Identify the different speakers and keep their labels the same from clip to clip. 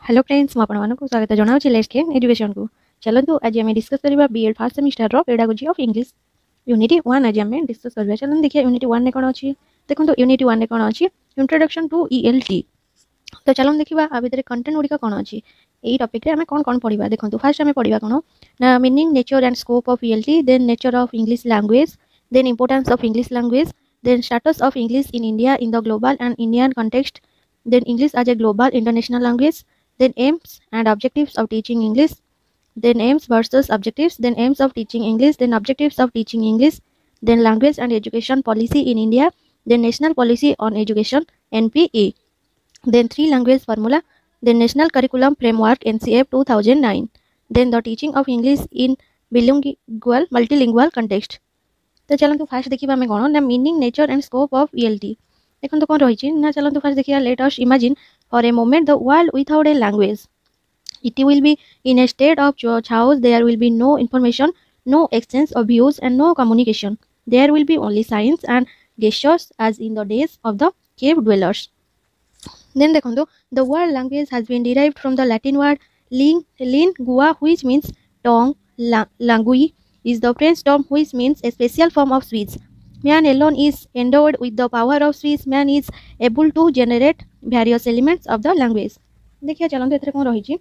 Speaker 1: Hello friends आपको स्वागत जनाऊँ let's game education को। चलतु आज आम डिस्कस करवा BEd first semester pedagogy of English unit 1 आज आम डिस्कस करवा। चलो देखिए यूनिट 1 में कौन अच्छी देखो यूनिट 1 में कौन अच्छी इंट्रोडक्शन टू ईएलटी। तो चलो देखा आ भितर कंटेंट गुड़िक कौन अच्छी यही टॉपिक आम कौन कौन पढ़ा। देखो फास्ट आम पढ़ा कौन ना meaning nature and scope of ELT, then nature of English language, then importance of English language, then status of English in India in the global and Indian context, then English as a global international language, then aims and objectives of teaching English, then aims versus objectives, then aims of teaching English, then objectives of teaching English, then language and education policy in India, then national policy on education NPE, then three language formula, then national curriculum framework NCF 2009, then the teaching of English in bilingual multilingual context। तो चलते fast देखिए आम कौन ना meaning nature and scope of ELT. देखो कौन रही ना चलते फास्ट देखिए let us imagine for a moment the world without a language. It will be in a state of chaos। There will be no information, no exchange of views and no communication. There will be only signs and gestures as in the days of the cave dwellers। Then देखो the word language has been derived from the Latin word lingua, which means tongue. Langui is the French term which means a special form of speech. Man alone is endowed with the power of speech. Man is able to generate various elements of the language। देखिए चलते एथरे कौन रही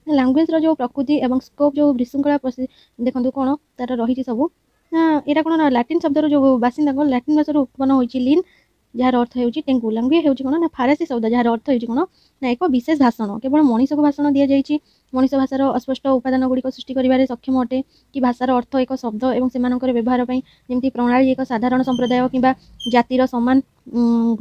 Speaker 1: language जो प्रकृति एवं scope जो विशृंखला देखो कौन तार रही सब ना यहाँ कौन ना लाटिन शब्द जो बासिंदा लाटिन भाषा उत्पन्न होती लीन जार अर्थ हो टेंगु। लैंग्वेज हो कौन ना फारसी शब्द जार अर्थ हो कौन ना एक विशेष भाषण केवल मनीष को भाषण दि जाइए। मनीष भाषार अस्पष्ट उपादान गुड़िक सृष्टि कर सक्षम अटे कि भाषार अर्थ एक शब्द और से व्यवहार जमी प्रणाली एक साधारण संप्रदाय कि जातिर सामान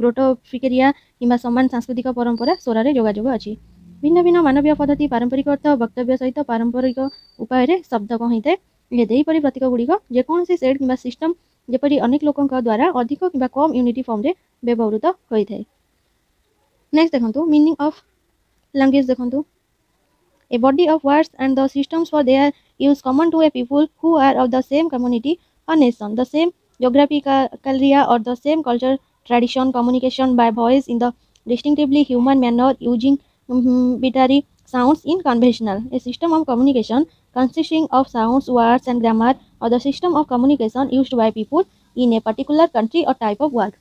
Speaker 1: ग्रोटोफिकेरिया कि सामान सांस्कृतिक परंपरा स्वरार जोगाजोग अच्छी। भिन्न भिन्न मानवीय पद्धति पारंपरिक अर्थ वक्तव्य सहित पारंपरिक उपाय शब्द कौन होता है यहपरि प्रतीक गुड़िक जेकोसी सेट कि सिस्टम जेपरी अनेक लोकों द्वारा अधिक कि कम यूनिटी फॉर्म रे व्यवहृत होता है। नेक्स्ट देखो मीनिंग ऑफ लैंग्वेज। देखो a body of words and the systems for their use common to a people who are of the same community or nation, the same geographical area or the same culture, tradition, communication by voice in the distinctively human manner using binary sounds in conventional, a system of communication consisting of sounds, words and grammar, or the system of communication used by people in a particular country or type of work।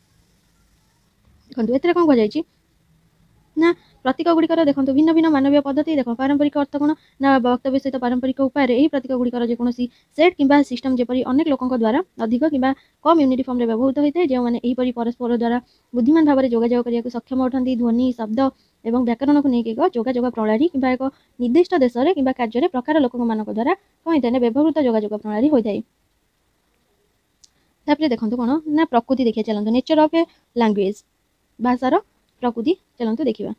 Speaker 1: देखो एथरे कौन कह ना प्रतीक गुड़िकर देखो भिन्न भिन्न मानवीय पद्धति देख पारंपरिक अर्थ कौन ना वक्तव्य सहित पारंपरिक उपाय यही प्रतीक गुड़िकर जेकोसी सेट कि सिस्टम जेपरी अनेक लोकों द्वारा अधिक कि कम यूनिटी फॉर्म रे व्यवहृत होता है जो मैंने यहीपरि परस्पर द्वारा बुद्धिमान भाव में जोगाजोग करने सक्षम अटंती। ध्वनि शब्द और व्याकरण को लेकिन एक जोगाजोग प्रणाली कि एक निर्दिष्ट देश में कि कार्य प्रकार लोक मान द्वारा कौन होता है व्यवहृत जोगाजोग प्रणाली होता है। तापर देखो कौन ना प्रकृति देखिए चलते नेचर ऑफ ए लैंग्वेज भाषार प्रकृति चलते देखा।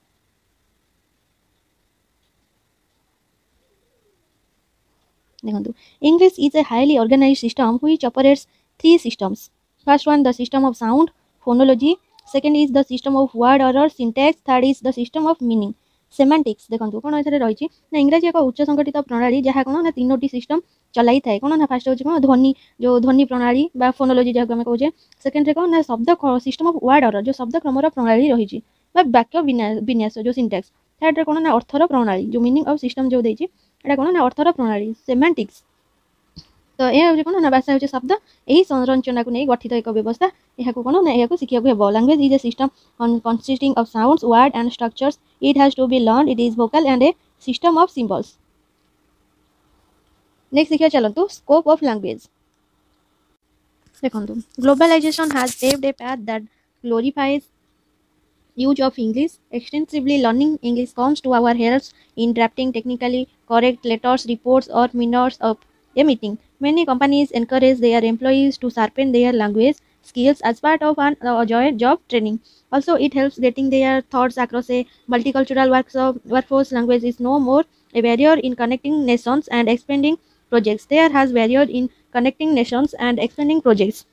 Speaker 1: देखो English is a highly organized system which operates three systems. First one the system of sound phonology, second is the system of word order syntax, third is the system of meaning semantics। देखो कौन एथरे रही ना इंग्राजी एक उच्च संगठित प्रणाली जहाँ कौन ना तीनोटी सिस्टम चलाई थाए कौन ना फास्ट होची कौन ध्वनि जो ध्वनि प्रणाली बा फोनोलॉजी जहाँ आम कहे, सेकेंड रे कौन ना शब्द सिस्टम ऑफ वर्ड ऑर्डर जो शब्द क्रमर प्रणाली रही वाक्य विन्यास जो सिंटैक्स, थर्ड रे कौन ना अर्थर प्रणाली जो मीनिंग ऑफ सिस्टम जो देची एटा कौन ना अर्थर प्रणाली सेमांटिक्स। तो यह कौन ना भाषा हूँ शब्द यही संरचना को नहीं गठित एक व्यवस्था यहाँ कौन ना यहाँ शिखा हे। Language is a system consisting of sounds word and structures. It has to be learn. It is vocal and a system of symbols. Next देखिए चलतु स्कोप ऑफ लैंग्वेज। देखो globalization has paved a path that glorifies use of English extensively। Learning English comes to our help in drafting technically correct letters, reports or minutes of a meeting। Many companies encourage their employees to sharpen their language skills as part of an job training। Also it helps getting their thoughts across a multicultural workforce। Language is no more a barrier in connecting nations and expanding projects। There has barrier in connecting nations and expanding projects।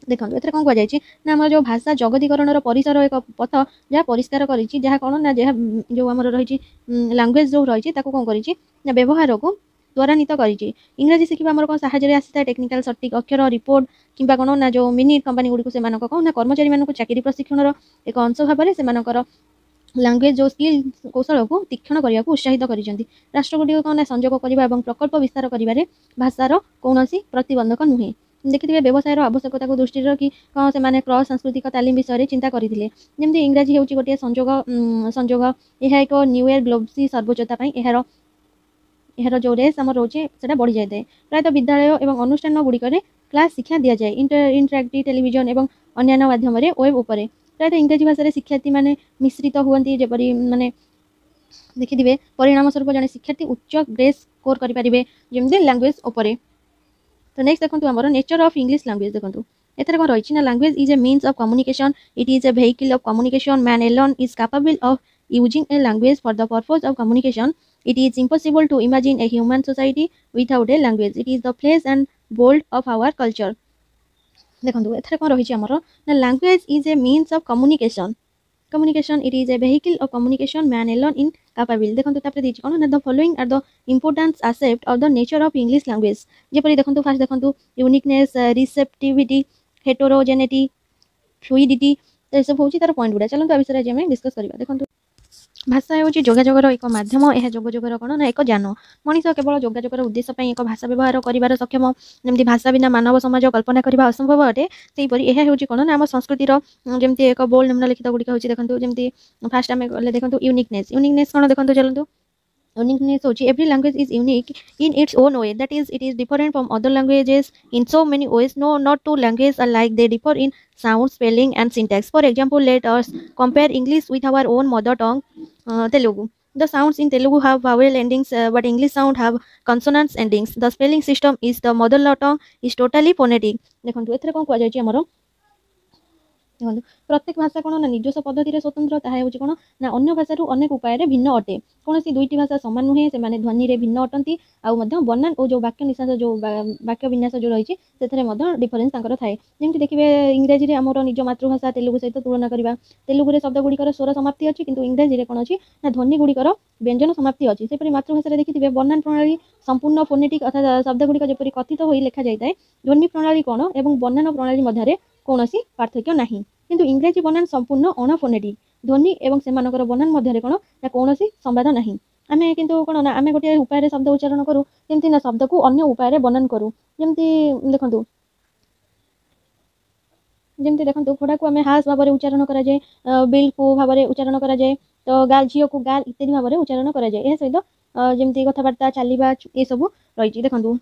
Speaker 1: देखो एथरे कौन कह ना आम जो भाषा जगतीकरण परिसर एक पथ जहाँ परिष्कार करा कौन ना जहाँ जो आम रही लैंग्वेज जो रही कौन कर व्यवहार को त्वरान्वित करिछि। इंग्रजी शिखिबा हमर कोन साहाय्य आसीता टेक्निकल सटीक अक्षर रिपोर्ट किंबा कोन ना जो मिनी कंपनी गुडी को सेमानक कोन ना कर्मचारी मानक चाकरी प्रशिक्षणर एक अंश भाबरे सेमानकर लैंग्वेज जो स्किल कौशल को तीक्षण करने को उत्साहित करिसेंती। राष्ट्रगुडी को संजोग करबा एवं प्रकल्प विस्तार करिबारे भाषार कौनसी प्रतिबंधक नुहे। देखिथिबे व्यवसायर आवश्यकता को दृष्टि रखी कौन से माने क्रॉस सांस्कृतिक तालीम विषय चिंता करथिले। जेमति इंग्रजी हेउची गोटे संजोग यह एक न्यू ईयर ग्लोबसी सर्वोच्चता पई एहर जो रेस आम रोचे सेटा बढ़ी जाए। प्रायतः विद्यालय एवं अनुष्ठान गुड़िक क्लास शिक्षा दि जाए इंटरएक्टिव टेलीविजन एवं अन्य माध्यम वेब उपरे। प्रायतः इंग्रजी भाषा शिक्षार्थी माने मिश्रित हुअन्ति जेपरि माने देखिथिबे परिणाम स्वरूप जने शिक्षार्थी उच्च ग्रेड स्कोर करि परिबे जेमति लैंग्वेज उपरे। तो नेक्स्ट देखंतु हमर नेचर ऑफ इंग्लिश लैंग्वेज देखंतु एथरे कोन रहिछि ना language is a means of communication it is a vehicle of communication man alone is capable of using a language for the purpose of communication it is impossible to imagine a human society without a language it is the flesh and blood of our culture. देखंतु एथरे कोन रहिछि हमर ना language is a means of communication it is a vehicle of communication man alone in capable. देखंतु तापर दिछि कोन ना the following are the importance aspect of the nature of English language जेपरि देखंतु फास्ट देखंतु यूनिकनेस रिसेप्टिविटी हेटेरोजेनिटी फ्लुइडिटी ए सब होछि तार पॉइंट गुडा चलंतु आ विषय जे हम डिस्कस करबा। देखंतु भाषा होछि जोगाजोगर एक माध्यम यह जोगाजोगर कोन ना एक जान मनीष केवल जोगाजोगर उद्देश्य पई एक भाषा व्यवहार करिवार सक्षम जेमति भाषा बिना मानव समाज कल्पना करबा असंभव अटे सेही परि यह होछि कोन ना हम संस्कृति रो जेमति एक बोल्ड निम्नलिखित गुडी होछि। देखंतु जेमति फास्ट हम देखंतु यूनिकनेस कोन देखंतु चलंतु uniqueness होची every language is unique in its own way that is it is different from other languages in so many ways no not two languages are like they differ in sound spelling and syntax for example let us compare English with our own mother tongue Telugu the sounds in Telugu have vowel endings but English sound have consonants endings the spelling system is the mother tongue is totally phonetic देखंतु एथरे कोन को जायछि हमरो देखो प्रत्येक भाषा कौन ना निजस्व पद्धति स्वतंत्र ताहा होछि कोन ना अन्य भाषा रु अनेक उपाय रे भिन्न अटे कौन सी दुईटी भाषा समान नुहे से माने ध्वनि रे भिन्न अटंती आ मध्य बनान और जो वाक्य निशास जो वाक्य विन्यास जो रहिछि सेथरे मध्य डिफरेंस तांकर थाए जेमति देखिबे इंग्रजी रे हमर निज मातृभाषा तेलुगु सहित तुलना करबा तेलुगु रे शब्द गुडीकर स्वर समाप्ति अछि किंतु इंग्रजी रे कोन अछि ना ध्वनि गुडीकर व्यंजन समाप्ति अछि सेपरि मातृभाषा रे देखिथिबे बनान प्रणाली संपूर्ण फोनेटिक अर्थात शब्द गुडीक जेपरि कथित होई लेखा जाय ताए ध्वनि प्रणाली कोन एवं बनान प्रणाली मध्य रे कोनोसी पार्थक्य नाही किंतु इंग्रजी बनान संपूर्ण अणफोनेटिक ध्वनि एवं सेमानकर बनान मध्य कोन ना कोनोसी संवाद नाही आमे किंतु कोन ना आमे गोटे उपाय रे शब्द उच्चारण करू केमति ना शब्द को अन्य उपाय रे बनान करू जेमति देखंतु फोडा को आमे हास भाबरे उच्चारण करा जाय बिल को भाबरे उच्चारण करा जाय तो गाल झियो को गाल इत्यादि भाबरे उच्चारण करा जाय ए सहित जेमति कथाबार्ता चालीबा ए सब रहिछि देखंतु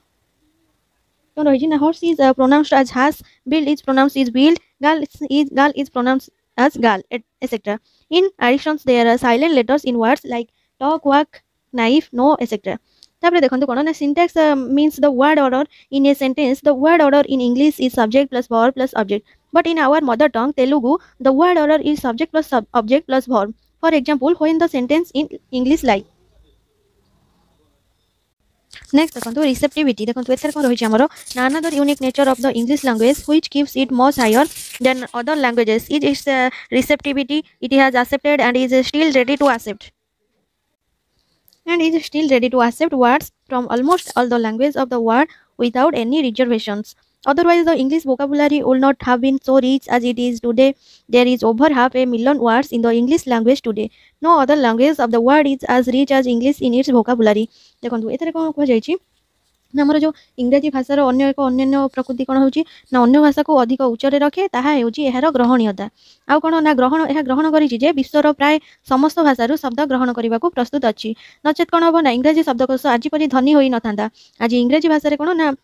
Speaker 1: कोन रहिछि ना हॉर्स इज प्रोनाउंस्ड एज हास bill is pronounced is bill girl is pronounced as girl etc in additions there are silent letters in words like talk walk knife no etc तापर देखंतु कोन ना syntax means the word order in a sentence the word order in English is subject plus verb plus object but in our mother tongue Telugu the word order is subject plus object plus verb for example when the sentence in English like next देखंतु receptivity देखंतु एथर कोन रहिछि हमरो another unique nature of the English language which keeps it much higher than other languages is its receptivity it has accepted and is still ready to accept words from almost all the languages of the world without any reservations otherwise the English vocabulary would not have been so rich as it is today there is over 500,000 words in the English language today no other language of the world is as rich as English in its vocabulary देखंतु एथरे कोन को जायछि हमर जो इंग्रजी भाषार अन्य प्रकृति कोन होछि ना अन्य भाषा को अधिक उच्चरे रखे ताहा हेउछि एहार ग्रहणीयता आ कोन ना ग्रहण करिछि जे विश्वर प्राय समस्त भाषारु शब्द ग्रहण करिबा को प्रस्तुत अछि नचेत कोन हो ना इंग्रजी शब्दकोश आज परि धनी होई नथांदा आज इंग्रजी भाषा रे कोन ना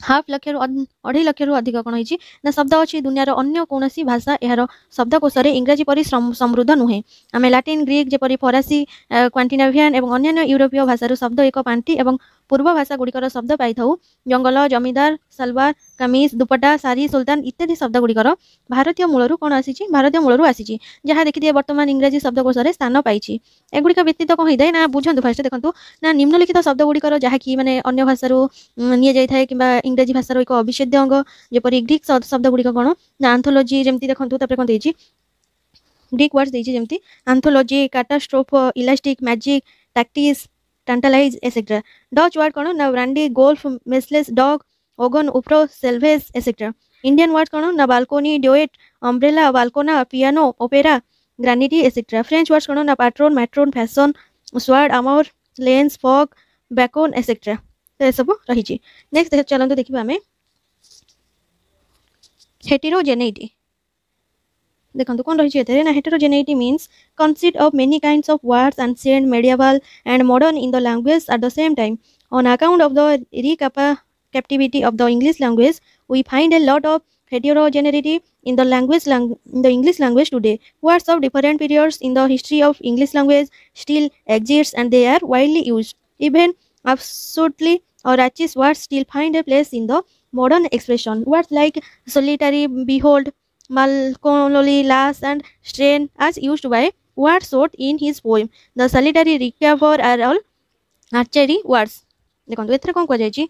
Speaker 1: 1/2 लाख रु 2.5 लाख रु अधिक कोन होइछि ना शब्द अछि दुनियार अन्य कोनोसी भाषा एहार शब्दकोश रे इंग्रजी परि समृद्ध नुहे आमे लैटिन ग्रीक जेपरि फरासी क्वांटिनावियन एवं अन्य यूरोपीय भाषारु शब्द एक पांठी एवं पूर्व भाषा गुड़िकर शब्द पाई जंगल जमीदार सलवार कमीज दुपट्टा सारी सुल्तान इत्यादि शब्द गुड़िकर भारतीय मूलरू कौन आसी भारतीय मूलरू आसी जहाँ देखिए वर्तमान इंग्राजी शब्दकोश स्थान पाई एगुड़िक व्यतीत कौन होता है ना बुझंतु फास्ट देखो ना निम्नलिखित शब्द गुड़िकर जहाँकि माने अन्य भाषारू नि जाए कि इंग्राजी भाषार एक अविच्छेद्य अंग जेपरी ग्रीक शब्द गुड़िक कौन ना आंथोलॉजी जमती देखो कौन देती ग्रीक वर्ड्स देती जमती anthology catastrophe elastic magic tactics tantalize etc. Dutch word kono na brandy, golf, merciless, dog, ogon, upro, salvage etc. Indian word kono na balcony, duet, umbrella, balcona, piano, opera, granity etc. French words kono na patron, matron, fashion, sword, amour, lens, fog, bacon etc. तो ये सब रही। Next चलते देखिए आम हेटेरोजेनेइटी। देखो कौन रही ना heterogeneity means consist of many kinds of words ancient medieval and modern in the language at the same time on account of the captivity of the English language we find a lot of heterogeneity in the English language today. Words of different periods in the history of English language still exist and they are widely used. Even absurdly or racist words still find a place in the modern expression. Words like solitary, behold, melancholy, lass and strain as used by Wordsworth in his poem The Solitary Recover are all archery words. देखो एथरे कौन कह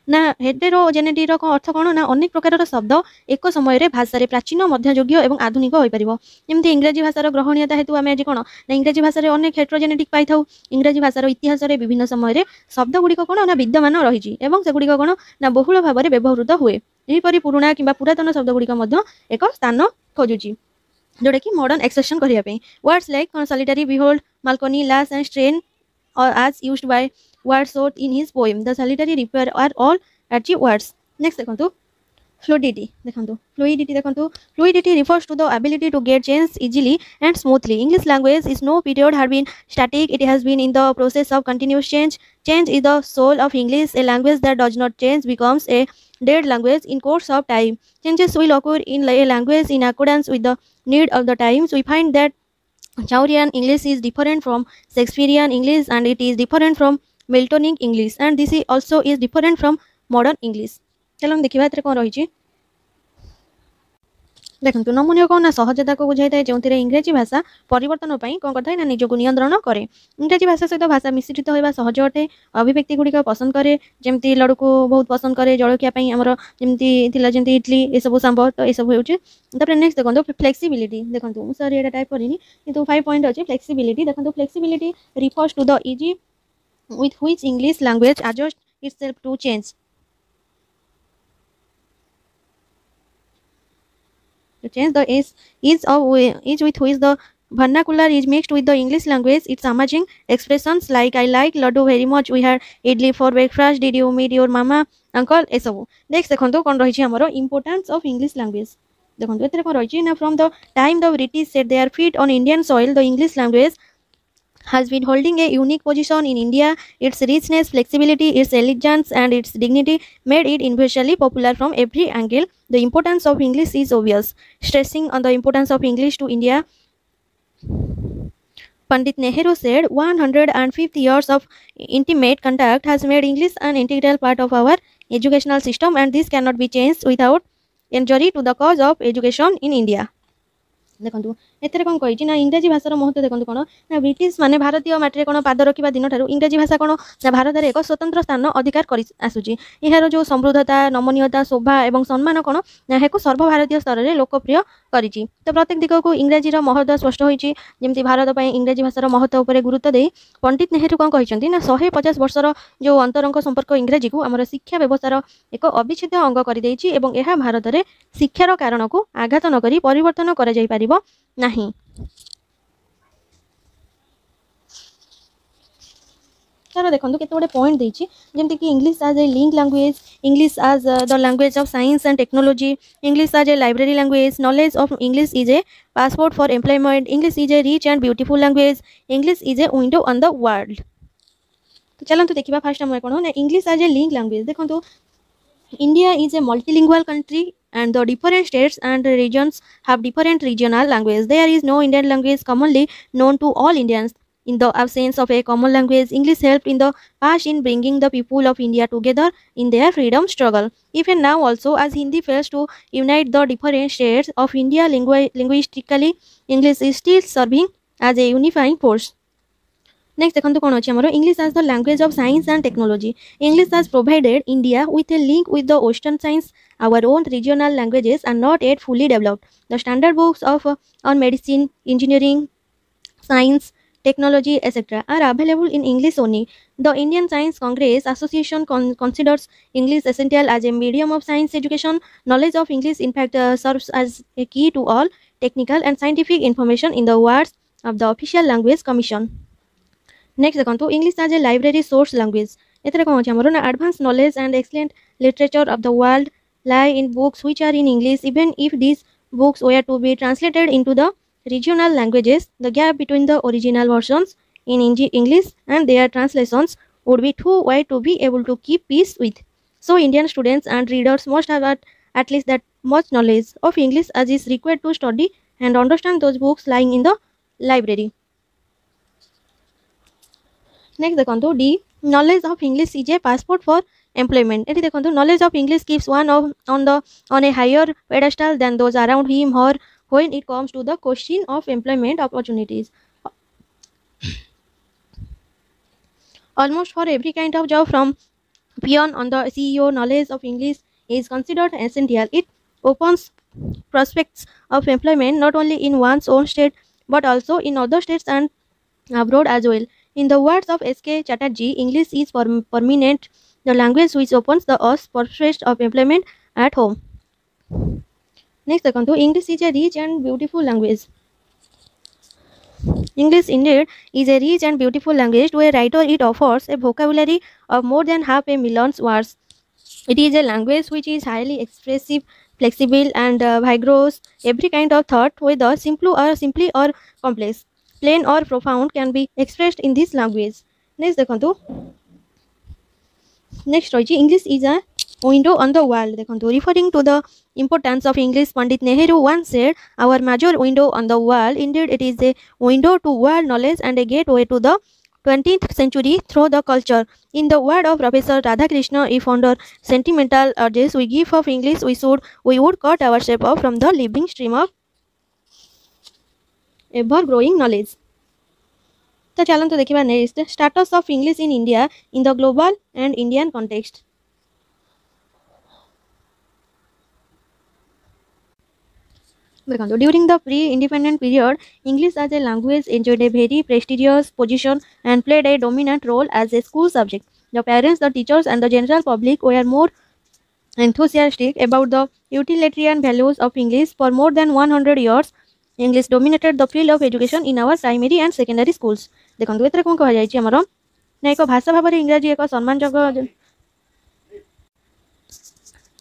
Speaker 1: ना heterogeneity अर्थ कौन ना अनेक प्रकार शब्द एक समय भाषा प्राचीन मध्ययुगीय और आधुनिक हो पार जमी इंग्राजी भाषार ग्रहणीयता हेतु आम आज कौन ना इंग्राजी भाषा अनेक हेटेरोजेनेटिक पाई था। इंग्राजी भाषार इतिहास विभिन्न समय शब्द गुड़िक कौन ना विद्यमान रही सेगुड़िक कौन ना बहुल भाव में व्यवहृत हुए यहीपरि पुराणा कि पुरातन शब्द गुड़िक एक स्थान खोजुची जोटा कि मॉडर्न एक्सप्रेशन करने वर्ड्स लाइक सॉलिटरी बिहोल्ड माल्कनी lass and strain as used by Wordsworth in his poem The Solitary Reaper are all archaic words. Next देखो fluidity देखो fluidity refers to the ability to get change easily and smoothly. English language is no period have been static, it has been in the process of continuous change. Change is the soul of English. A language that does not change becomes a dead language in course of time. Changes will occur in a language in accordance with the need of the times. We find that Chaucian English is different from Shakespearean English and it is different from Miltonic English and this is also is different from modern English. चलो हम देखिए कौन रही देखो नमूना कौन ना सहजता को बुझाई था जो इंग्राजी भाषा परिवर्तन कौन करता है ना निजक नियंत्रण करे। इंग्राजी भाषा सहित भाषा मिश्रित होगा सहज अटे। अभिव्यक्ति गुड़िक पसंद करे जमी लड़ू को बहुत पसंद करे जलखिया आमर जमी इडली ये सब सांबर तो यह होपर। नेक्स्ट देखो फ्लेक्सिबिलिटी देखो सर ये टाइप करनी किंतु 5 पॉइंट अच्छे फ्लेक्सिबिलिटी देखो flexibility refers to the easy with which English language adjusts itself to change. To change the ease with which the vernacular is mixed with the English language. It's amazing expressions like I like laddu very much. We had idli for breakfast. Did you meet your mama, uncle? एसबू next देखो कौन रही आमर importance of English language देखो ये कौन रही ना from the time the British set their feet on Indian soil the English language has been holding a unique position in India. Its richness, flexibility, its elegance and its dignity made it universally popular from every angle. The importance of English is obvious. Stressing on the importance of English to India, Pandit Nehru said 150 years of intimate contact has made English an integral part of our educational system and this cannot be changed without injury to the cause of education in India. देखो ether कौन कही ना इंग्राजी भाषार महत्व देखो कौन ना British माने भारतीय माटी कौन पाद रखा दिन ठार इंग्राजी भाषा कौन ना भारत में एक स्वतंत्र स्थान अधिकार कर आसूची। यार जो समृद्धता नमनीयता शोभा और सम्मान कौन ना सर्वभारतीय स्तर में लोकप्रिय करिछि। तो प्रत्येक दिग को इंग्राजी महत्व स्पष्ट होती जमी भारत में इंग्राजी भाषार महत्व पर गुरुत्व दे पंडित नेहरू कौन कहते ना 150 वर्षर जो अंतरंग संपर्क इंग्राजी को आमर शिक्षा व्यवस्थार एक अविच्छेद्य अंग कर भारत में शिक्षार कारण को आघात नक परिवर्तन कर नहीं। तार देखो केते पॉइंट देछि जेमति कि English as a link language, English as the language of science and technology, English as a library language, knowledge of English is a passport for employment, English is a rich and beautiful language, English is a window on the world. तो चलते देखा first आम कौन ना English as a link language देखो India is a multilingual country and the different states and regions have different regional language. There is no Indian language commonly known to all Indians. In the absence of a common language, English helped in the past in bringing the people of India together in their freedom struggle. Even now also, as Hindi fails to unite the different states of India linguistically, English is still serving as a unifying force. Next देखो कौन अच्छे English as the language of science and technology. English has provided India with a link with the western science. Our own regional languages are not yet fully developed. The standard books of on medicine, engineering, science, technology, etc., are available in English only. The Indian Science Congress Association considers English essential as a medium of science education. Knowledge of English, in fact, serves as a key to all technical and scientific information in the words of the Official Language Commission. Next, देखो English as a library source language. एथरे कौन अछि हमरो ना advanced knowledge and excellent literature of the world lie in books which are in English. Even if these books were to be translated into the regional languages, the gap between the original versions in English and their translations would be too wide to be able to keep pace with. So Indian students and readers must have at least that much knowledge of English as is required to study and understand those books lying in the library. Next देखो D, knowledge of English is a passport for employment. एठी देखो knowledge of English keeps one on a higher pedestal than those around him or when it comes to the question of employment opportunities. Almost for every kind of job, from peon on the CEO, knowledge of English is considered essential. It opens prospects of employment not only in one's own state but also in other states and abroad as well. In the words of S.K. Chatterjee, English is permanent, the language which opens the us prospects of employment at home. Next, English is a rich and beautiful language. English indeed is a rich and beautiful language. To a writer, it offers a vocabulary of more than 500,000 words. It is a language which is highly expressive, flexible, and vigorous. Every kind of thought, whether simply or complex, plain or profound, can be expressed in this language. Next, English is a window on the world. Referring to the importance of English, Pandit Nehru once said, "Our major window on the world. Indeed, it is a window to world knowledge and a gateway to the 20th century through the culture." In the word of Professor Radhakrishna, if under sentimental urges we give of English, we would cut ourselves off from the living stream of ever-growing knowledge. तो चलते देखा next status of English in India in the global and Indian context. देखो during the pre independent period English as a language enjoyed a very prestigious position and played a dominant role as a school subject. The parents, the teachers and the general public were more enthusiastic about the utilitarian values of English. For more than 100 years, English dominated the field of education in our primary and secondary schools. देखो एथरे कोन कहा जायछि हमरो ना एक भाषा भाव इंग्राजी एक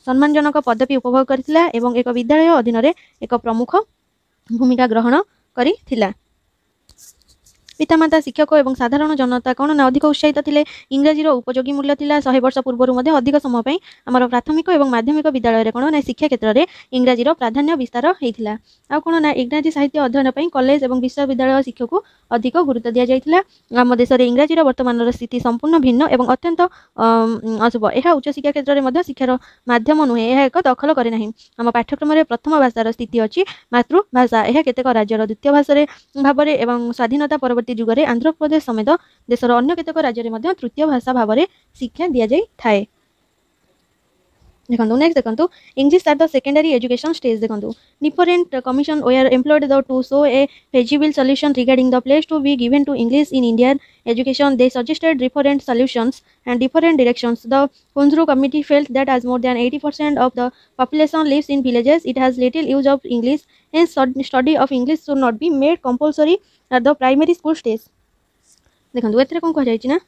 Speaker 1: सम्मानजनक पदवी उपभोग करथिला एवं एक विद्यालय अधीन रे एक प्रमुख भूमिका ग्रहण करिथिला. पितामाता, शिक्षक और साधारण जनता कौन ना अधिक उत्साहित थे. इंग्राजीर उपयोगी मूल्य था. 100 वर्ष पूर्व अधिक समय आम प्राथमिक और माध्यमिक विद्यालय कौन ना शिक्षा क्षेत्र में इंग्राजीर प्राधान्य विस्तार होता. आ कौन ना इंग्राजी साहित्य अध्ययन पर कॉलेज और विश्वविद्यालय शिक्षा को अधिक गुरुत्व दि जाइथिला. आम देश में इंग्राजीर वर्तमान स्थिति संपूर्ण भिन्न और अत्यंत अशुभ. यह उच्च शिक्षा क्षेत्र में शिक्षार माध्यम नुहे. यह एक दखल करे नहीं. आम पाठ्यक्रम में प्रथम भाषार स्थिति अच्छी मातृभाषा. यह केतेक राज्यर द्वितीय भाषा भाव में स्वाधीनता परवर्ती जुगरे आंध्र प्रदेश समेत देशर अन्य केतेक राज्य में तृतीय भाषा भाव में शिक्षा दि जाए थाए. देखो नेक्स्ट देखो English at the secondary education stage. देखो different commission were employed to show a feasible solution regarding the place to be given to English in Indian education. They suggested different solutions and different directions. The Kunzru committee felt that as more than 80% of the population lives in villages, it has little use of English, and study of English should not be made compulsory at the primary school stage. देखो एथरे कोन कह जायछि ना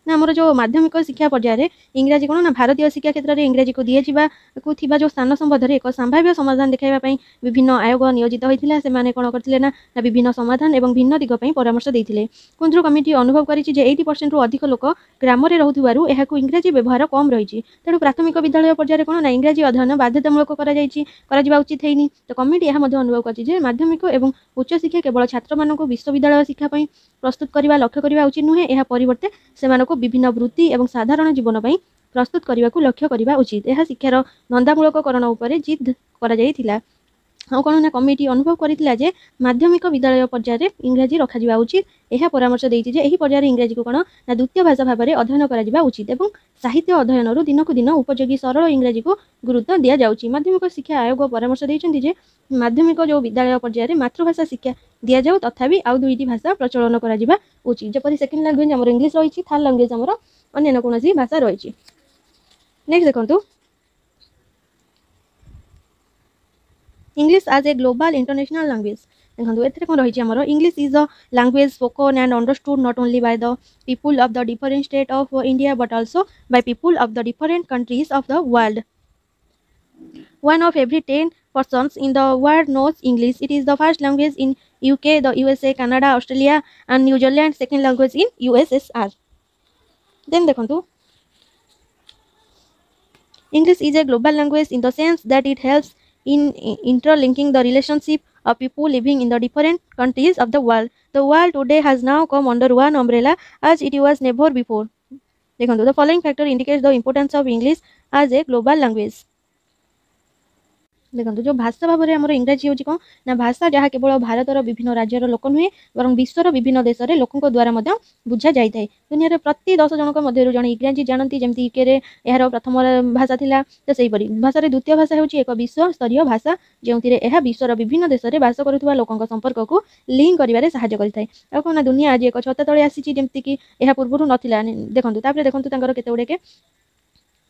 Speaker 1: आमर जो माध्यमिक शिक्षा पर्यायर इंग्राजी कौन ना भारतीय शिक्षा क्षेत्र में इंग्राजी को दिए जावा जो स्थान संबंध में एक संभाव्य समाधान देखाइबा विभिन्न आयोग नियोजित होता से कौन करते ना विभिन्न समाधान और भिन्न दिगप परामर्श देते. कुंद्रु कमिटी अनुभव करी 80% रु अधिक लोक ग्राम में रोथुबारु एहाकु इंग्राजी व्यवहार कम रही. तेणु प्राथमिक विद्यालय पर्यायर कौन ना इंग्राजी अध्ययन बाध्यतामूलक करा उचित हैनी. तो कमिटी यह अनुभव कर माध्यमिक और उच्च शिक्षा केवल छात्र मानक विश्वविद्यालय शिक्षा प्रस्तुत करने लक्ष्य करने उचित नुहे. यह परिवर्ते से विभिन्न वृत्ति और साधारण जीवन पर प्रस्तुत करने को लक्ष्य करने उचित. यह शिक्षार धंदामूलककरण उपर जिद करा जायथिला. ଆଉ କ'ଣ ନା କମିଟି ଅନୁଭବ କରିଥିଲା ଯେ ମାଧ୍ୟମିକ ବିଦ୍ୟାଳୟ ପର୍ଯ୍ୟାୟରେ ଇଂରାଜୀ ରଖାଯିବା ଉଚିତ। ଏହା ପରାମର୍ଶ ଦେଇଛି ଯେ ଏହି ପର୍ଯ୍ୟାୟରେ ଇଂରାଜୀକୁ କ'ଣ ନା ଦ୍ୱିତୀୟ ଭାଷା ଭାବରେ ଅଧ୍ୟୟନ କରାଯିବା ଉଚିତ ଏବଂ ସାହିତ୍ୟ ଅଧ୍ୟୟନରୁ ଦିନକୁ ଦିନ ଉପଯୋଗୀ ସରଳ ଇଂରାଜୀକୁ ଗୁରୁତ୍ୱ ଦିଆଯାଉଛି। ମାଧ୍ୟମିକ ଶିକ୍ଷା ଆୟୋଗ ପରାମର୍ଶ ଦେଇଛନ୍ତି ଯେ ମାଧ୍ୟମିକ ଯେଉଁ ବିଦ୍ୟାଳୟ ପର୍ଯ୍ୟାୟରେ ମାତୃଭାଷା ଶିକ୍ଷା ଦିଆଯାଉ, ତଥାପି ଆଉ 2ଟି ଭାଷା ପ୍ରଚଳନ କରାଯିବା ଉଚିତ। ଯେପରି ସେକେଣ୍ଡ ଲାଙ୍ଗୁଏଜ ଆମର ଇଂଲିଶ ରହିଛି, ଥାର୍ଡ ଲାଙ୍ଗୁଏଜ ଆମର ଅନ୍ୟାନ୍ୟ କୌଣସି ଭାଷା ରହିଛି। ନେକ୍ସଟ ଦେଖନ୍ତୁ English as a global international language। देखो एथे कोन रही हमरो English is a language spoken and understood not only by the people of the different state of India but also by people of the different countries of the world। One of every 10 persons in the world knows English। It is the first language in UK, the USA, Canada, Australia and New Zealand, second language in USSR। Then देखो English is a global language in the sense that it helps in interlinking the relationship of people living in the different countries of the world। The world today has now come under one umbrella as it was never before। देखो the following factor indicates the importance of English as a global language। देखो जो भाषा भाव में आम इंग्राजी हूँ कौन ना भाषा जहाँ केवल भारतर विभिन्न राज्यर लोक नुहे बर विश्वर विभिन्न देश में लोकों द्वारा बुझा जाए। दुनिया में प्रति 10 जनक मध्य जड़े इंग्राजी जानती जमी यूके यार प्रथम भाषा थिला, तो सेहीपरि भाषार द्वितीय भाषा होची एक विश्व स्तरीय भाषा जो विश्वर विभिन्न देश में बास करुवा लोकों संपर्क को लिंक करिवारे सहाय्य करिथाय। आ कोन ना दुनिया आज एक छता तले आसीची जेमति कि एहा पूर्वरु नथिला। देखंतु तापरे देखंतु तांकर केते गुडे के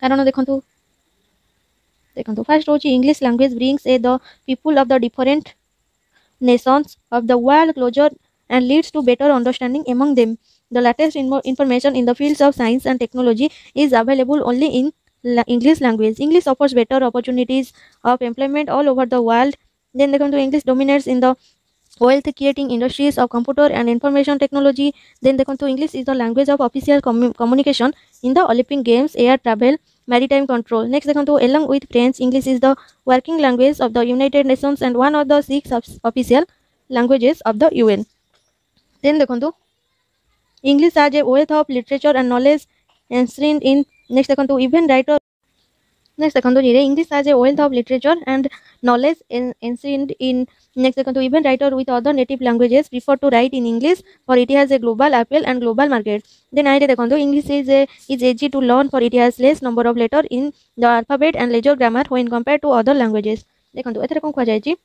Speaker 1: कारण देखंतु फर्स्ट होची English language brings the people of the different nations of the world closer and leads to better understanding among them। The latest information in the fields of science and technology is available only in English language। English offers better opportunities of employment all over the world। Then देखो English dominates in the wealth creating industries of computer and information technology। Then देखो English is the language of official communication in the Olympic Games, air travel, maritime control। Next देखो along with French, English is the working language of the United Nations and one of the 6 official languages of the UN। Then देखो English as a wealth of literature and knowledge enshrined in next देखो even writer next देखो English as a wealth of literature and knowledge enshrined in next देखो even writer with other native languages prefer to write in English for it has a global appeal and global market। Then I देखो English is easy to learn for it has less number of letter in the alphabet and larger grammar when compared to other languages। देखो एथरे कोन कह जायछि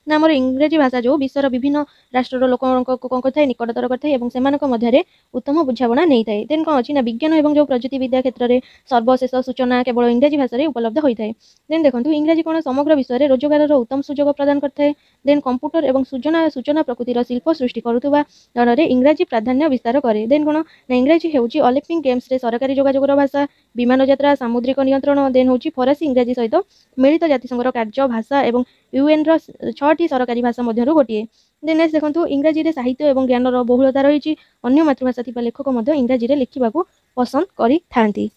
Speaker 1: ना आमर इंग्राजी भाषा जो विश्वर विभिन्न राष्ट्र लोक कौन करता निकटतर करते उत्तम बुझाणा नहीं थाए। देन कौन अच्छी ना विज्ञान और जो प्रजुति विद्या क्षेत्र में सर्वशेष सूचना केवल इंग्राजी भाषा उपलब्ध होता है। देन देखो इंग्राजी कौन समग्र विश्व में रोजगार उत्तम सुजोग प्रदान करता है। देन कंप्यूटर और सूचना प्रकृतिर शिल्प सृष्टि करुवा दल में इंग्राजी प्राधान्य विस्तार करे। देन कौन ना इंग्राजी हूँ ओलंपिक गेम्स रे सरकारी जोगाजोगर भाषा, विमान यात्रा, सामुद्रिक नियंत्रण। देन हूँ फरासी इंग्राजी सहित मिलित जातिसंघर कार्य भाषा और UN रो 6टी सरकारी भाषा मध्यरु गोटिए। देन नेक्स्ट देखंतु इंग्राजी रे साहित्य और ज्ञान रो बहुलता रही। अन्य मातृभाषा थिबा लेखक मध्य इंग्राजी रे लिखिबाकू पसंद करि थांती।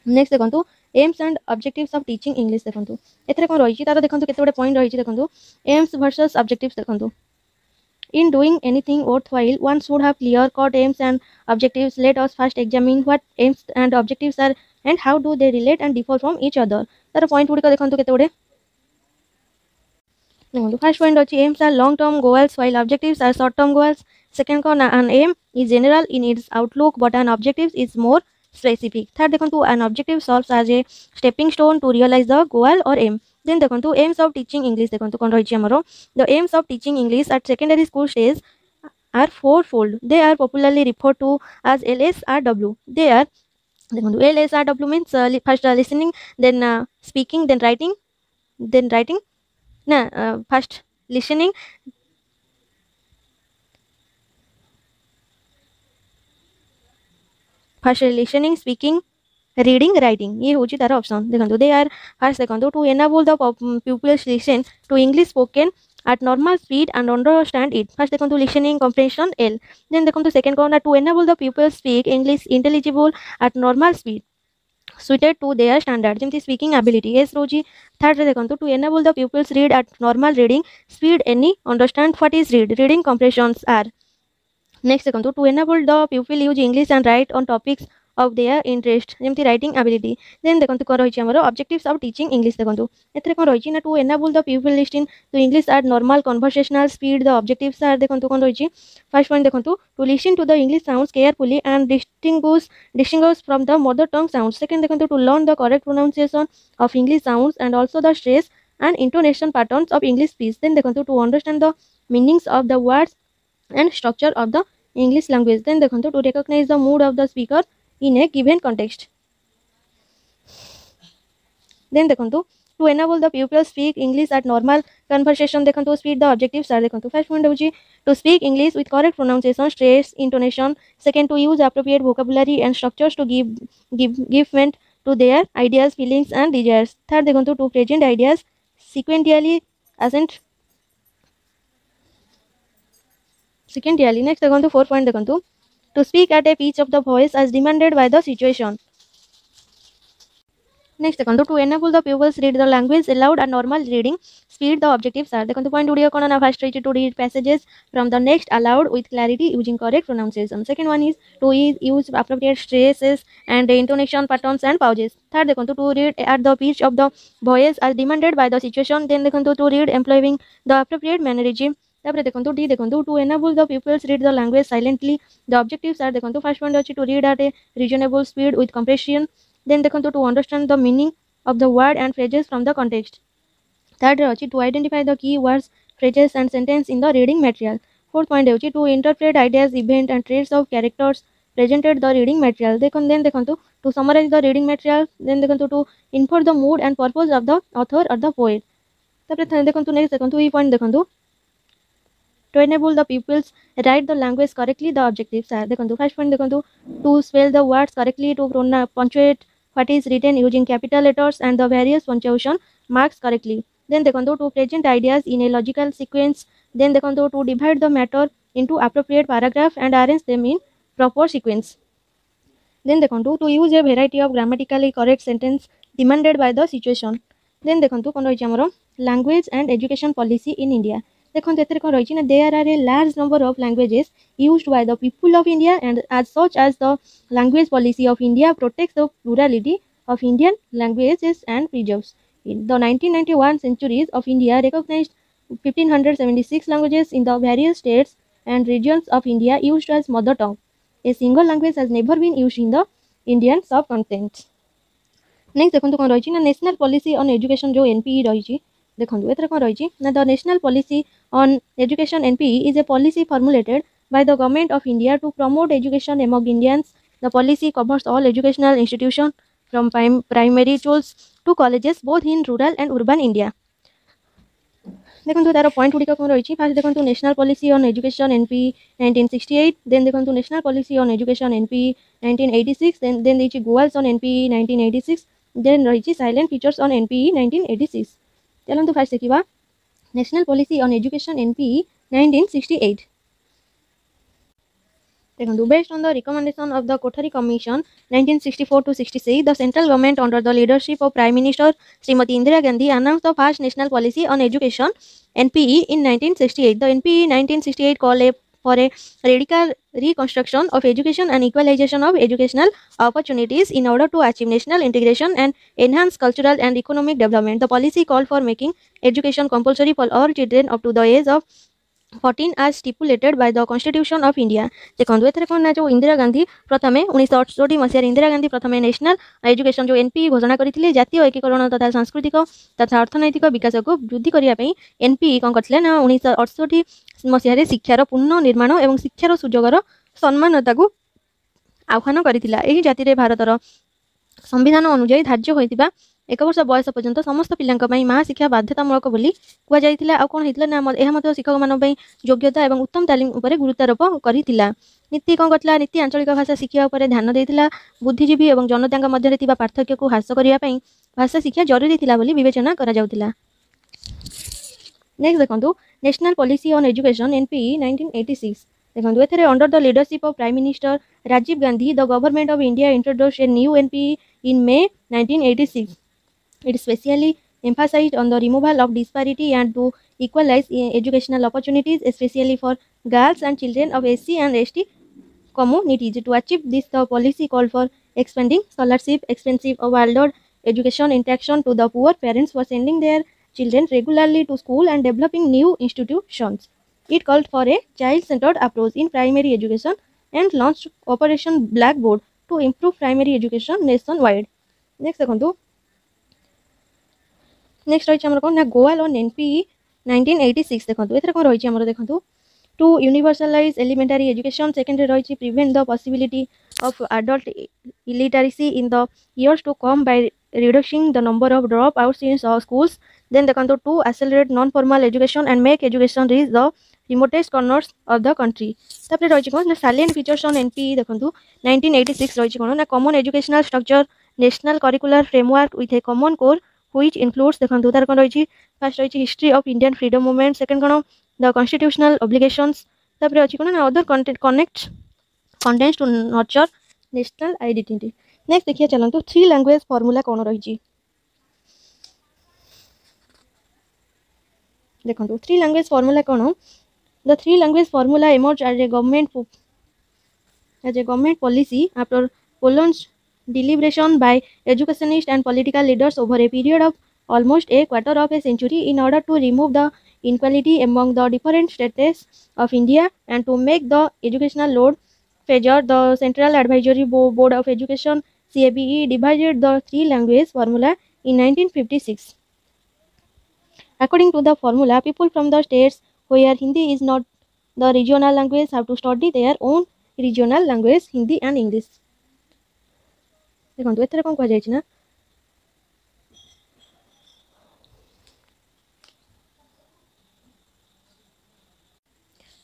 Speaker 1: नेक्स्ट देखंतु AIIMS and objectives of teaching English. देखंतु एथरे कोन रही तार देखंतु केते बडे पॉइंट रही। देखंतु एम्स वर्सेस ऑब्जेक्टिव्स। देखंतु in doing anything worthwhile one should have clear cut aims and objectives। Let us first examine what aims and objectives are and how do they relate and differ from each other। तार point गुडी देखंतु केते बडे first point अच्छी aims are long term goals while objectives are short term goals। Second कौन an aim is general in its outlook but an objective is more specific। Third देखो an objective serves as a stepping stone to realize the goal or aim। देन देखो aims of teaching English। देखो कौन रही हमरो the aims of teaching English at secondary school stage are fourfold। they are popularly referred to as LSRW। they are देखो LSRW means first listening, then speaking, then writing ना first listening, speaking, reading, writing ये हूँ तार ऑप्शन। देखो दे आर first देखो to enable the peoples listen to English spoken at normal speed and understand it। First देखो लिसनिंग कम्प्रेhension L। देन देखो सेकंड कौन to enable the peoples speak English intelligible at normal speed suited to their standard जमती speaking ability एस रोजी। Third देखो to enable the peoples read at normal reading speed any understand what is reading comprehensions are। Next देखो to enable the people use English and write on topics of their interest जेमती writing ability. Then देखंतु कोन रहिछि हमर objectives of teaching English देखंतु एथरे कोन रहिछि ना to enable the pupil listening to English at normal conversational speed. The objectives are देखंतु कोन रहिछि first point देखंतु to listen to the English sounds carefully and distinguish from the mother tongue sounds. Second देखंतु to learn the correct pronunciation of English sounds and also the stress and intonation patterns of English speech. Then देखंतु to understand the meanings of the words and structure of the English language. Then देखंतु to recognize the mood of the speaker in a given context. Then देखंतु to enable the pupils speak English at normal conversation. देखंतु speed the objectives are देखंतु first point होची to speak English with correct pronunciation, stress, intonation. Second, to use appropriate vocabulary and structures to give vent to their ideas, feelings and desires. Third देखंतु to present ideas sequentially accent sequentially. Next देखंतु fourth point देखंतु to speak at a pitch of the voice as demanded by the situation. Next देखंतु to enable the pupils read the language aloud at normal reading speed. The objectives are देखंतु point Gudiya कोन ना first रहिछि to read passages from the next aloud with clarity using correct pronunciation. Second one is to use appropriate stresses and intonation patterns and pauses. Third देखंतु to read at the pitch of the voice as demanded by the situation. Then देखंतु to read employing the appropriate mannerism. तापर देखंतु D देखंतु to enable the pupils read the language silently. The objectives are देखंतु first one अछि to read at a reasonable speed with comprehension. Then देखंतु to understand the meaning of the word and phrases from the context. Third अछि to identify the key words, phrases and sentence in the reading material. Fourth point अछि to interpret ideas, event and traits of characters presented the reading material. Then देखंतु to summarize the reading material. Then देखंतु to infer the mood and purpose of the author or the poet. तापर देखंतु next देखंतु ई point देखंतु to enable the pupils write the language correctly. The objectives are देखंतु first point देखंतु to spell the words correctly, to punctuate what is written using capital letters and the various punctuation marks correctly. Then देखंतु to present ideas in a logical sequence. Then देखंतु to divide the matter into appropriate paragraph and arrange them in proper sequence. Then देखंतु to use a variety of grammatically correct sentence demanded by the situation. Then देखंतु कोन रहिछि हमरो language and education policy in India. देखंतु एतरे कोन रहिछि ना there are a large number of languages used by the people of India and as such as the language policy of India protects the plurality of Indian languages and preserves it. The 1991 census of India recognized 1576 languages in the various states and regions of India used as mother tongue. A single language has never been used in the Indian subcontinent. Next देखंतु कोन रहिछि ना national Policy on education जो NPE रहिछि देखंतु एतरे कोन रहिछि ना the national policy on education NPE is a policy formulated by the government of India to promote education among Indians. The policy covers all educational institutions from primary schools to colleges both in rural and urban India. देखंतु तार point गुडी कोन रहिछि fast देखंतु National Policy on Education NPE 1968. Then देखंतु National Policy on Education NPE 1986. Then दैछि goals on NPE 1986. Then रहिछि salient features on NPE 1986. चलंतु fast देखिबा National Policy on Education NPE 1968. Based on the recommendation of the Kothari Commission 1964 to 66, the central government under the leadership of Prime Minister Srimati Indira Gandhi announced the first national policy on education NPE in 1968. The NPE 1968 called for a radical reconstruction of education and equalization of educational opportunities in order to achieve national integration and enhance cultural and economic development. The policy called for making education compulsory for all children up to the age of 14 as stipulated by the Constitution of India. देखंतु एथरे कोन ना जो इंदिरा गांधी प्रथमे 1968 मसिया इंदिरा गांधी प्रथमे national education जो NPE घोषणा करथिले जातीय एकीकरण तथा सांस्कृतिक तथा अर्थनैतिक विकास को वृद्धि करिया पई एनपीई कोन करथिले ना 1968 मसिया रे शिक्षार पूर्ण निर्माण एवं शिक्षार सुजोगर सम्मानता को आह्वान करथिला। एही जाति रे भारतर संविधान अनुसार धार्य होइतिबा 1 वर्ष बयस पर्यंत समस्त पिलांक पई महा शिक्षा बाध्यतामूलक बोली कुआ जाइतिला। आ कोन हितला ना एहा मध्ये शिक्षक मान पई योग्यता एवं उत्तम तालीम उपरे गुरुत्वारोप करितिला। नीति कोन करथिला नीति आंचलिक भाषा शिक्षा उपरे ध्यान देइतिला। बुद्धिजीवी एवं जनतांक मध्ये थिबा पार्थक्य को ह्रास करिया पई भाषा शिक्षा जरूरी थिला बोली विवेचना करा जाउतिला। नेक्स्ट देखंतु National Policy on Education NPE 1986. देखंतु एथरे under the leadership of prime minister Rajiv Gandhi the government of India introduced a new NPE in May 1986. It specially emphasized on the removal of disparity and to equalize educational opportunities, especially for girls and children of SC and ST communities. To achieve this, the policy called for expanding scholarship, expensive awarded education, interaction to the poor parents for sending their children regularly to school and developing new institutions. It called for a child-centered approach in primary education and launched Operation Blackboard to improve primary education nationwide. Next देखो next रही आमर कौन ना Goa law NPE 1986 देखो एथरे कौन रही आमर देखो to universalize elementary education second रही prevent the possibility of adult illiteracy in the years to come by reducing the number of drop outs in schools then देखो to accelerate non formal education and make education reach the remotest corners of the country तापर रही कौन ना salient features on NPE देखो 1986 रही कौन ना common educational structure national curricular framework with a common core which includes देखो तार कौन रही फास्ट रही history of Indian freedom movement second कौन द कॉन्स्टिट्यूशनल ऑब्लिगेशंस तापर अच्छी कौन ना other connect contents to nurture national identity next देखिए चलते थ्री लैंग्वेज फॉर्मूला कौन रही देखो थ्री लैंग्वेज फॉर्मूला कौन the three language formula emerged as a government policy after prolonged deliberation by educationists and political leaders over a period of almost a quarter of a century in order to remove the inequality among the different states of India and to make the educational load fairer. The Central Advisory Board of Education CABE divided the three language formula in 1956. According to the formula, people from the states where Hindi is not the regional language have to study their own regional language, Hindi and English. देखो एथरे कौन कह ना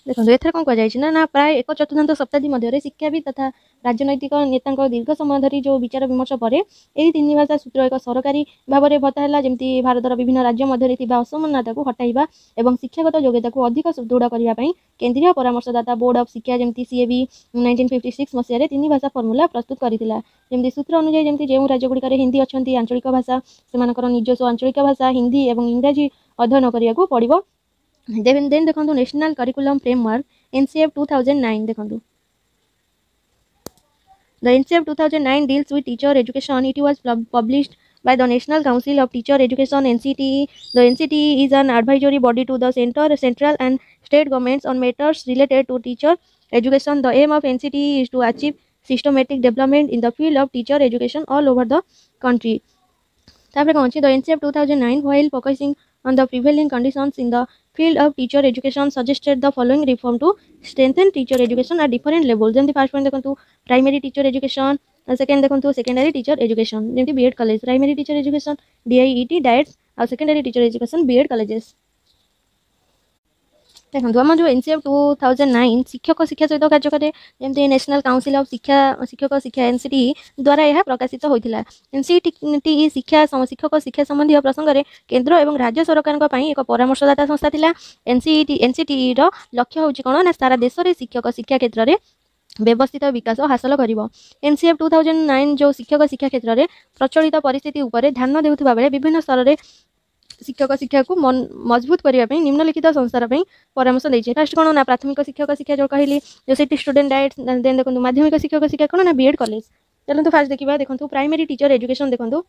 Speaker 1: देखो एथरे कौन कह ना प्राय एक चतुर्थांश शताब्दी मध्य शिक्षाविद तथा राजनैतिक नेता दीर्घ समय धरी जो विचार विमर्श पर यही तीन भाषा सूत्र एक सरकारी भाव में भत्ता है जमी भारतर विभिन्न राज्य मध्य असमानता को हटाइबा और शिक्षागत योग्यता को अधिक सुदृढ़ करने केंद्रीय परामर्शदाता बोर्ड ऑफ शिक्षा जमी सीएबी 1956 मसीह तीन भाषा फर्मूला प्रस्तुत करथिला जमी सूत्र अनुसार जमी जो राज्यगुड़िक हिंदी अच्छा आंचलिक भाषा से निजस्व आंचलिक भाषा हिंदी और इंग्राजी अध्ययन करने पड़ो देन देखो नेशनल करिकुलम फ्रेमवर्क एनसीएफ 2009 देखो The NCF 2009 deals with teacher education. It was published by the National Council of Teacher Education (NCTE). The NCTE is an advisory body to the central and state governments on matters related to teacher education. The aim of NCTE is to achieve systematic development in the field of teacher education all over the country. The NCF 2009, while focusing on the prevailing conditions in the field of teacher education, suggested the following reform to strengthen teacher education at different levels. Then the first point देखो primary teacher education, second देखो secondary teacher education. जैसे B.Ed college, primary teacher education, DIET, DIETs, और secondary teacher education, B.Ed colleges. देखो आम जो NCF 2009 शिक्षक शिक्षा सहित कार्य करे जमी नेशनल काउंसिल ऑफ शिक्षक शिक्षा एनसीटीई द्वारा यह प्रकाशित होता एनसीटीई शिक्षक शिक्षा संबंधी प्रसंग में केंद्र और राज्य सरकार एक परामर्शदाता संस्था थिला एनसीटीई लक्ष्य होची कोन ना सारा देश में शिक्षक शिक्षा क्षेत्र में व्यवस्थित विकास हासिल कर एनसीएफ 2009 जो शिक्षक शिक्षा क्षेत्र में प्रचलित परिस्थिति उपर ध्यान देउथिबा बेले विभिन्न स्तर में शिक्षक शिक्षा को मजबूत करने निम्नलिखित संस्थार परामर्श देती फास्ट कौन ना प्राथमिक शिक्षक शिक्षा जो कहली जो सिटी स्टूडेंट डाइट देन देखो माध्यमिक शिक्षक शिक्षा कौन ना बीएड कॉलेज चलते फास्ट देखा देखो प्राइमरी टीचर एजुकेशन देखो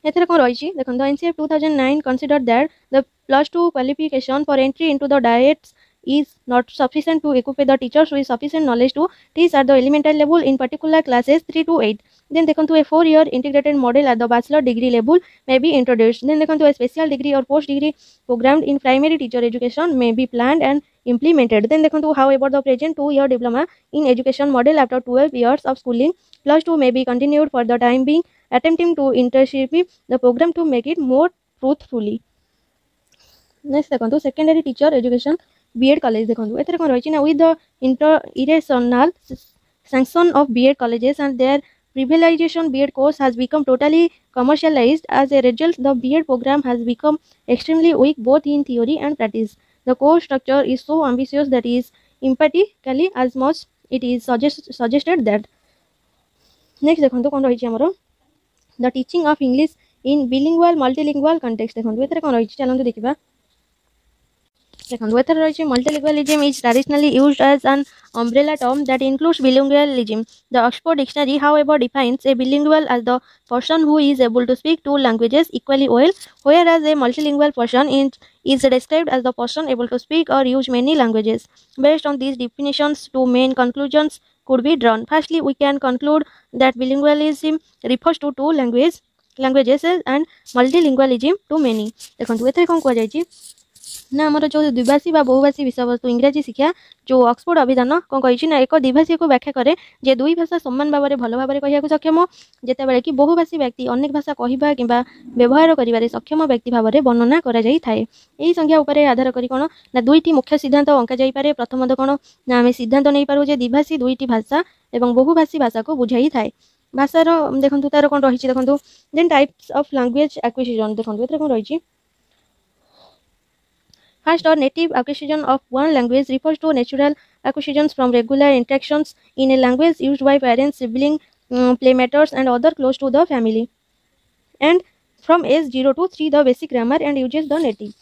Speaker 1: एथरे कौन रही देखो NCF 2009 considered that the +2 qualification for entry into the diets is not sufficient to equip the teachers with sufficient knowledge to teach at the elementary level, in particular classes 3 to 8. Then देखो a 4-year integrated model at the bachelor degree level may be introduced. Then देखो a special degree or post degree program in primary teacher education may be planned and implemented. Then देखो however the present 2-year diploma in education model after 12 years of schooling +2 may be continued for the time being, attempting to intensify the program to make it more truthfully. Next देखो secondary teacher education B.Ed college देखो एथरे कौन रही ना with the irrational sanction of B.Ed colleges and their privatization, B.Ed course has become totally commercialized. As a result, the B.Ed program has become extremely weak both in theory and practice. The course structure is so ambitious that it is emphatically as much it is suggested that. Next देखो कौन रही आमर the teaching of English in bilingual multilingual context देखो एथरे कौन रही चलते देखा देखो एथर रही multilingualism is traditionally used as an umbrella term that includes bilingualism. The Oxford Dictionary, however, defines a bilingual as the person who is able to speak two languages equally well, whereas a multilingual person is described as the person able to speak or use many languages. Based on these definitions, two main conclusions could be drawn. Firstly, we can conclude that bilingualism refers to two languages and multilingualism to many. देखो एथरे कौन कह ना आमर जो द्विभाषी बहुभाषी विषयवस्तु इंग्राजी शिक्षा जो ऑक्सफोर्ड अभिधान कौन कही एक द्विभाषी को व्याख्या करे जे दुई भाषा समान भाव में भल भाव में कहूँ सक्षम जितेबाला कि बहुभाषी व्यक्ति अनेक भाषा कहवा कि व्यवहार कर सक्षम व्यक्ति भाव में वर्णना कराए। संज्ञा उपर आधार कर कौन ना दुईटी मुख्य सिद्धांत अंका जापे। प्रथमतः कौन ना आम सिद्धांत नहीं पारू जे द्विभाषी दुईटी भाषा और बहुभाषी भाषा को बुझाई थाए। भाषार देखो तार कौन रही देखो then types of language acquisition देखो ये कौन रही। First, or native acquisition of one language refers to natural acquisitions from regular interactions in a language used by parents, siblings, playmates, and others close to the family. And from age 0 to 3, the basic grammar and uses the native.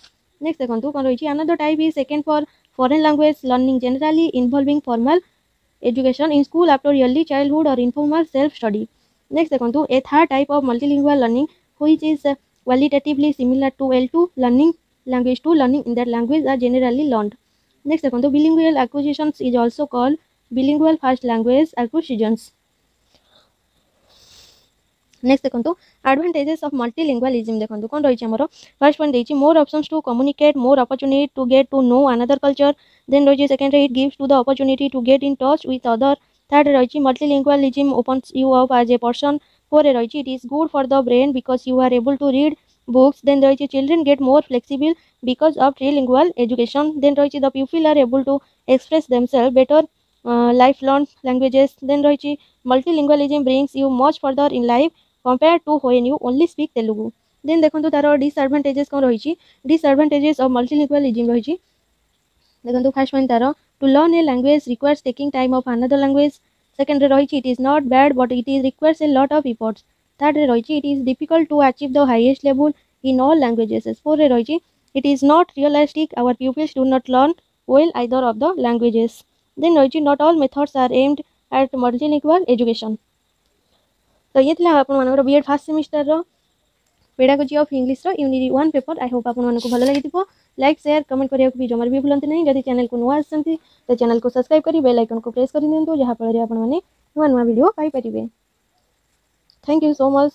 Speaker 1: Next, another type is second for foreign language learning, generally involving formal education in school after early childhood or informal self-study. Next, a third type of multilingual learning, which is qualitatively similar to L2 learning. Language 2 learning in that language are generally learned. Next, bilingual acquisitions is also called bilingual first language acquisitions. Next, advantages of multilingualism. देखो कौन रही है first point देखिए more options to communicate, more opportunity to get to know another culture. Then रही second it gives to the opportunity to get in touch with other. Third रही multilingualism opens you up as a person. Four रही it is good for the brain because you are able to read books. Then रही children get more flexible because of trilingual education. Then रही the pupil are able to express themselves better, lifelong languages. Then रही multilingualism brings you much further in life compared to when you only speak Telugu. Then देखो तार disadvantages कौन रही disadvantages of multilingualism रही देखो first point तार to learn a language requires taking time of another language. Second रही it is not bad but it is requires a lot of efforts. Third रही it is difficult to achieve the highest level in all languages. Fourth रही it is not realistic, our pupils do not learn well either of the languages. Then रही not all methods are aimed at multilingual education. तो ये था आपन BEd first semester pedagogy of English unit 1 paper. I hope आपन को भल लगी like share comment करिया भी जमार भी भूलते नहीं। जदि चैनल को नुआ आसती तो चैनल को सब्सक्राइब करी बेल आइकन को प्रेस कर दिंतु जहाँ फल आपन नुआ नुआ वीडियो पाई परिबे। Thank you so much.